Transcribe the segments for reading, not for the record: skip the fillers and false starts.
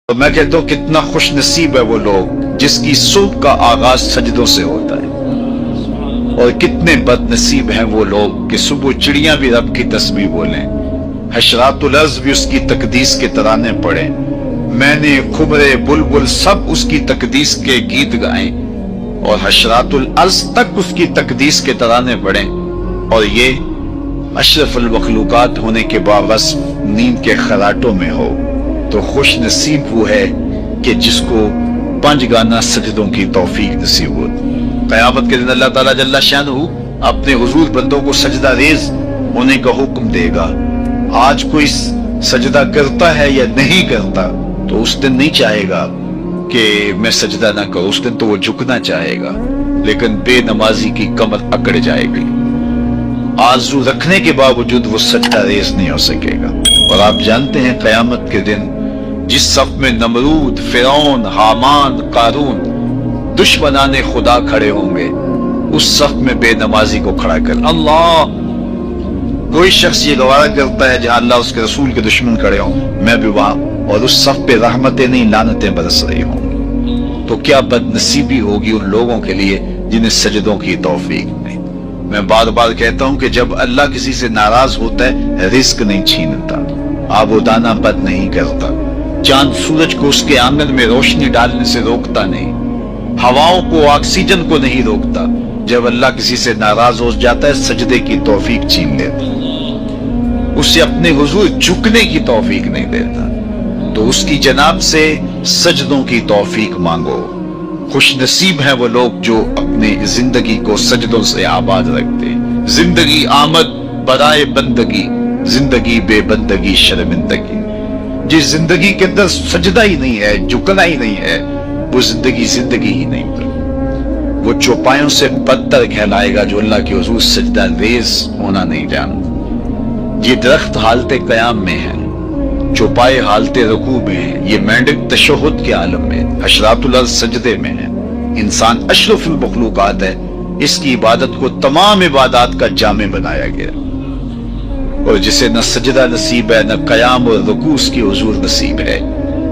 تو میں کہتا ہوں کتنا خوش نصیب ہے وہ لوگ جس کی صبح کا آغاز سجدوں سے ہوتا ہے، اور کتنے بد نصیب ہیں وہ لوگ کہ صبح چڑیاں بھی رب کی تسبیح بولیں، حشرات الارض بھی اس کی تقدیس کے ترانے پڑھیں، میں نے خبرے بلبل سب اس کی تقدیس کے گیت گائیں، اور حشرات الارض تک اس کی تقدیس کے ترانے پڑھیں، اور یہ اشرف المخلوقات ہونے کے باوجود نیند کے خراٹوں میں ہو، تو خوش نصیب وہ ہے کہ جس کو 5 گانا سجدوں کی توفیق نصیب ہو۔ قیامت کے دن اللہ تعالیٰ جل شانہ اپنے حضور بندوں کو سجدہ ریز ہونے کا حکم دے گا۔ آج کوئی سجدہ کرتا ہے یا نہیں کرتا تو اس دن نہیں چاہے گا کہ میں سجدہ نہ کروں، اس دن تو وہ جھکنا چاہے گا، لیکن بے نمازی کی کمر اکڑ جائے گی، آرزو رکھنے کے باوجود وہ سجدہ ریز نہیں ہو سکے گا۔ اور آپ جانتے ہیں قیامت کے دن جس صف میں نمرود، فرعون، حامان، قارون دشمنان خدا کھڑے ہوں گے، اس صف میں بے نمازی کو کھڑا کر اللہ، کوئی شخص یہ گوارا کرتا ہے جہاں اللہ اس کے رسول کے دشمن کھڑے ہوں میں بھی وہاں، اور اس صف پہ رحمتیں نہیں لعنتیں برس رہی ہوں، تو کیا بد نصیبی ہوگی ان لوگوں کے لیے جنہیں سجدوں کی توفیق نہیں۔ میں بار بار کہتا ہوں کہ جب اللہ کسی سے ناراض ہوتا ہے رزق نہیں چھینتا، آب و دانہ بد نہیں کرتا، چاند سورج کو اس کے آنگن میں روشنی ڈالنے سے روکتا نہیں، ہواؤں کو آکسیجن کو نہیں روکتا۔ جب اللہ کسی سے ناراض ہو جاتا ہے سجدے کی توفیق چھین لیتا، اسے اپنے حضور جھکنے کی توفیق نہیں دیتا، تو اس کی جناب سے سجدوں کی توفیق مانگو۔ خوش نصیب ہیں وہ لوگ جو اپنی زندگی کو سجدوں سے آباد رکھتے ہیں۔ زندگی آمد برائے بندگی، زندگی بے بندگی شرمندگی۔ جس زندگی کے اندر سجدہ ہی نہیں ہے، جھکنا ہی نہیں ہے، وہ زندگی زندگی ہی نہیں ہے، وہ چوپایوں سے بدتر کہلائے گا جو اللہ کے حضور سجدہ ریز ہونا نہیں جانتا۔ یہ درخت حالت قیام میں ہے، چوپائے حالت رکوع میں ہے، یہ مینڈک تشہد کے عالم میں، حشرات الارض سجدے میں ہے، انسان اشرف المخلوقات ہے، اس کی عبادت کو تمام عبادات کا جامع بنایا گیا، اور جسے نہ سجدہ نصیب ہے نہ قیام اور رکوع اس کی حضور نصیب ہے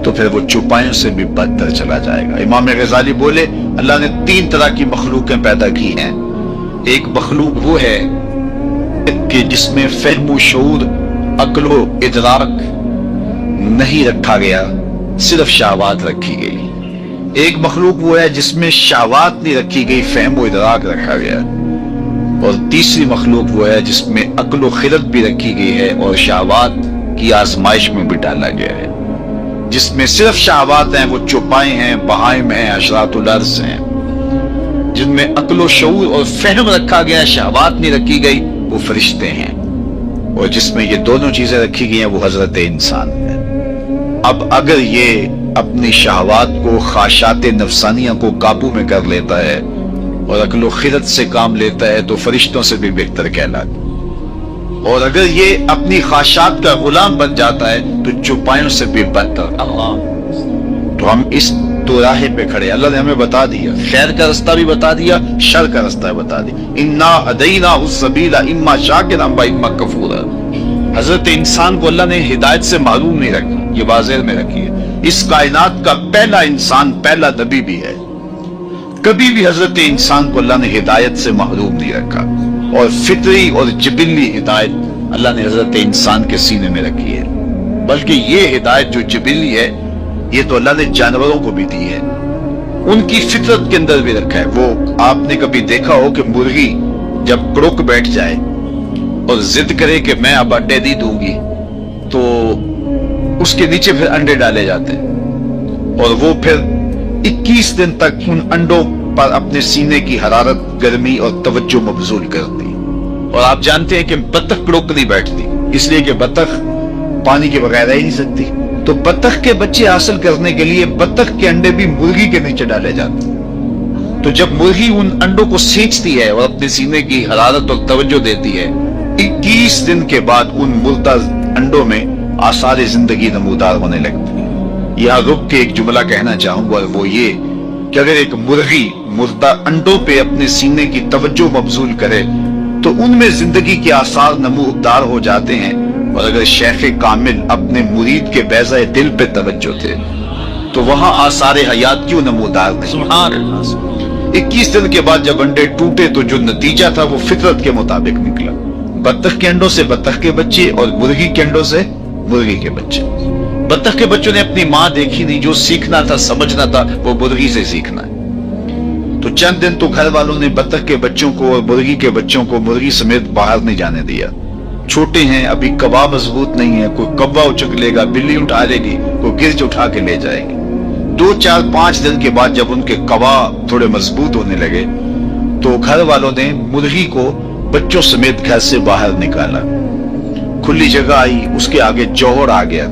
تو پھر وہ چوپایوں سے بھی بدتر چلا جائے گا۔ امام غزالی بولے اللہ نے 3 طرح کی مخلوقیں پیدا کی ہیں، ایک مخلوق وہ ہے کہ جس میں فہم و شعور، عقل و ادراک نہیں رکھا گیا، صرف شہوات رکھی گئی۔ ایک مخلوق وہ ہے جس میں شہوات نہیں رکھی گئی، فہم و ادراک رکھا گیا۔ اور تیسری مخلوق وہ ہے جس میں عقل و خرد بھی رکھی گئی ہے اور شہوات کی آزمائش میں بھی ڈالا گیا ہے۔ جس میں صرف شہوات ہیں وہ چوپائے ہیں، بہائم ہیں، حشرات الارض ہیں۔ جن میں عقل و شعور اور فہم رکھا گیا، شہوات نہیں رکھی گئی، وہ فرشتے ہیں۔ اور جس میں یہ دونوں چیزیں رکھی گئی ہیں وہ حضرت انسان ہے۔ اب اگر یہ اپنی شہوات کو، خواہشات نفسانیہ کو قابو میں کر لیتا ہے اور عقل و خرد سے کام لیتا ہے تو فرشتوں سے بھی بہتر کہلاتا ہے، اور اگر یہ اپنی خواہشات کا غلام بن جاتا ہے تو چوپایوں سے بھی بدتر۔ تو ہم اس دوراہے پہ کھڑے، اللہ نے ہمیں بتا دیا، خیر کا رستہ بھی بتا دیا، شر کا رستہ بھی بتا دیا، انا ہدیناہ السبیل اما شاکرا و اما کفورا۔ حضرت انسان کو اللہ نے ہدایت سے محروم نہیں رکھا، یہ واضح میں رکھی ہے۔ اس کائنات کا پہلا انسان، پہلا نبی بھی ہے، کبھی بھی حضرت انسان کو اللہ نے ہدایت سے محروم نہیں رکھا، اور فطری اور جبلی ہدایت اللہ نے حضرت انسان کے سینے میں رکھی ہے، بلکہ یہ ہدایت جو جبلی ہے یہ تو اللہ نے جانوروں کو بھی دی ہے، ان کی فطرت کے اندر بھی رکھا ہے۔ وہ آپ نے کبھی دیکھا ہو کہ مرغی جب کڑک بیٹھ جائے اور ضد کرے کہ میں اب انڈے نہیں دوں گی تو اس کے نیچے پھر انڈے ڈالے جاتے ہیں، اور وہ پھر 21 دن تک ان انڈوں پر اپنے سینے کی حرارت، گرمی اور توجہ مبذول کرتی۔ اور آپ جانتے ہیں کہ بطخ کڑک نہیں بیٹھتی، اس لیے کہ بطخ پانی کے بغیر رہ ہی نہیں سکتی، تو بطخ کے بچے حاصل کرنے کے لیے بطخ کے انڈے بھی مرغی کے نیچے ڈالے جاتے ہیں۔ تو جب مرغی ان انڈوں کو سینچتی ہے اور اپنے سینے کی حرارت اور توجہ دیتی ہے، 21 دن کے بعد ان مردہ انڈوں میں آثار زندگی نمودار ہونے لگتی ہے۔ یہاں رک کے ایک جملہ کہنا چاہوں گا، وہ یہ کہ اگر ایک مرغی مردہ انڈوں پہ اپنے سینے کی توجہ مبذول کرے تو ان میں زندگی کے آثار نمودار ہو جاتے ہیں، اور اگر شیخ کامل اپنے مرید کے بیضہ دل پہ توجہ تھے تو وہاں آثار حیات کیوں نمودار نہیں؟ سبحان اللہ۔ 21 دن کے بعد جب انڈے ٹوٹے تو جو نتیجہ تھا وہ فطرت کے مطابق نکلا، بطخ کے انڈوں سے بطخ کے بچے اور مرغی کے انڈوں سے مرغی کے بچے۔ بطخ کے بچوں نے اپنی ماں دیکھی نہیں، جو سیکھنا تھا سمجھنا تھا وہ مرغی سے سیکھنا ہے۔ تو چند دن تو گھر والوں نے بطخ کے بچوں کو اور مرغی کے بچوں کو مرغی سمیت باہر نہیں جانے دیا، چھوٹے ہیں ابھی، کبا مضبوط نہیں ہے، کوئی کبا اچک لے گا، بلی اٹھا لے گی، کوئی گرج اٹھا کے لے جائے گی۔ 2 4 5 دن کے بعد جب ان کے کبا تھوڑے مضبوط ہونے لگے تو گھر والوں نے مرغی کو بچوں سمیت گھر سے باہر نکالا، کھلی جگہ آئی، اس کے آگے جوہر آ گیا۔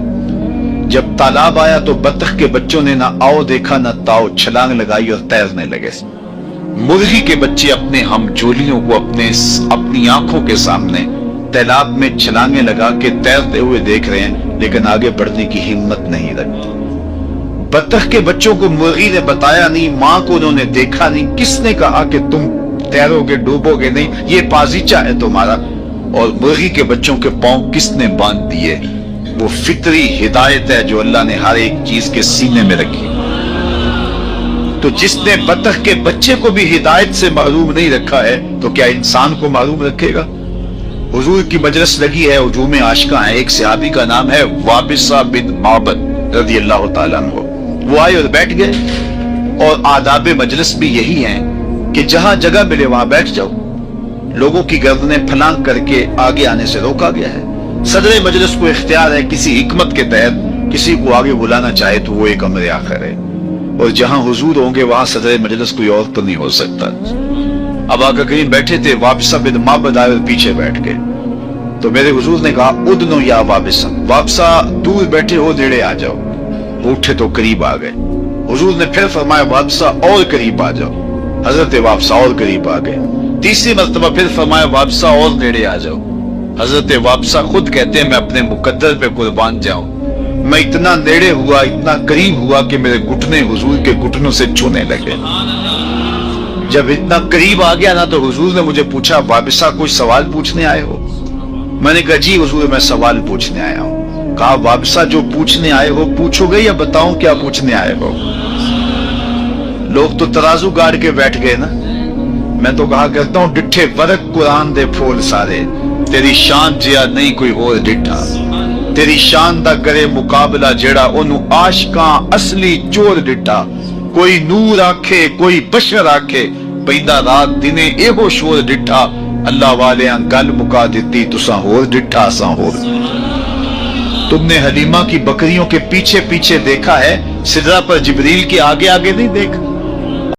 جب تالاب آیا تو بطخ کے بچوں نے نہ آؤ دیکھا نہ تاؤ، چھلانگ لگائی اور تیرنے لگے۔ مرغی کے بچے اپنے ہم جولیوں کو اپنی آنکھوں کے سامنے تالاب میں چھلانگیں لگا کے تیرتے ہوئے دیکھ رہے ہیں، لیکن آگے بڑھنے کی ہمت نہیں رکھتے۔ بطخ کے بچوں کو مرغی نے بتایا نہیں، ماں کو انہوں نے دیکھا نہیں، کس نے کہا کہ تم تیرو گے ڈوبو گے نہیں، یہ بازیچہ ہے تمہارا؟ اور مرغی کے بچوں کے پاؤں کس نے باندھ دیے؟ وہ فطری ہدایت ہے جو اللہ نے ہر ایک چیز کے سینے میں رکھی۔ تو جس نے بطخ کے بچے کو بھی ہدایت سے محروم نہیں رکھا ہے تو کیا انسان کو محروم رکھے گا؟ حضور کی مجلس لگی ہے، ہجوم عاشقاں ہے، ایک صحابی کا نام ہے وابصہ بن معبد رضی اللہ تعالیٰ عنہ۔ وہ آئے اور بیٹھ گئے، اور آداب مجلس بھی یہی ہیں کہ جہاں جگہ ملے وہاں بیٹھ جاؤ، لوگوں کی گردنیں پھلانگ کر کے آگے آنے سے روکا گیا ہے۔ صدر مجلس کو اختیار ہے کسی حکمت کے تحت کسی کو آگے بلانا چاہے تو وہ ایک امر آخر ہے، اور جہاں حضور ہوں گے وہاں صدر مجلس کوئی اور تو نہیں ہو سکتا۔ اب آقا کریم بیٹھے تھے، وابصہ بن معبد آئے اور پیچھے بیٹھ گئے، تو میرے حضور نے کہا ادنو یا وابصہ، وابصہ دور بیٹھے ہو، نیڑے آ جاؤ۔ وہ اٹھے تو قریب آ گئے۔ حضور نے پھر فرمایا وابصہ اور قریب آ جاؤ، حضرت وابصہ اور قریب آ گئے۔ تیسری مرتبہ پھر فرمایا وابصہ اور نیڑے آ جاؤ۔ حضرت وابصہ خود کہتے ہیں میں اپنے مقدر پہ قربان جاؤں، میں اتنا نیڑے ہوا، اتنا قریب ہوا کہ میرے گھٹنے حضور کے گھٹنوں سے چھونے لگے۔ جب اتنا قریب آ گیا نا تو حضور نے مجھے پوچھا وابصہ کوئی سوال پوچھنے آئے ہو؟ میں نے کہا جی حضور میں سوال پوچھنے آیا ہوں۔ کہا وابصہ جو پوچھنے آئے ہو پوچھو گے یا بتاؤں کیا پوچھنے آئے ہو؟ لوگ تو ترازو گاڑ کے بیٹھ گئے نا۔ میں تو کہا کرتا ہوں ڈٹھے ورق قرآن دے پھول سارے، تیری شان جیا نہیں کوئی اور ڈٹھا، تیری شان دا کرے مقابلہ جیڑا انہوں عاشقاں اصلی چور ڈٹھا، کوئی نور آکھے کوئی بشر آکھے، پیدا رات دنے ایہو شور ڈٹھا، اللہ والے گل مکا دیتی تساں ہور ڈٹھا اساں ہور۔ تم نے حلیمہ کی بکریوں کے پیچھے پیچھے دیکھا ہے، سدرہ پر جبریل کے آگے آگے نہیں دیکھا۔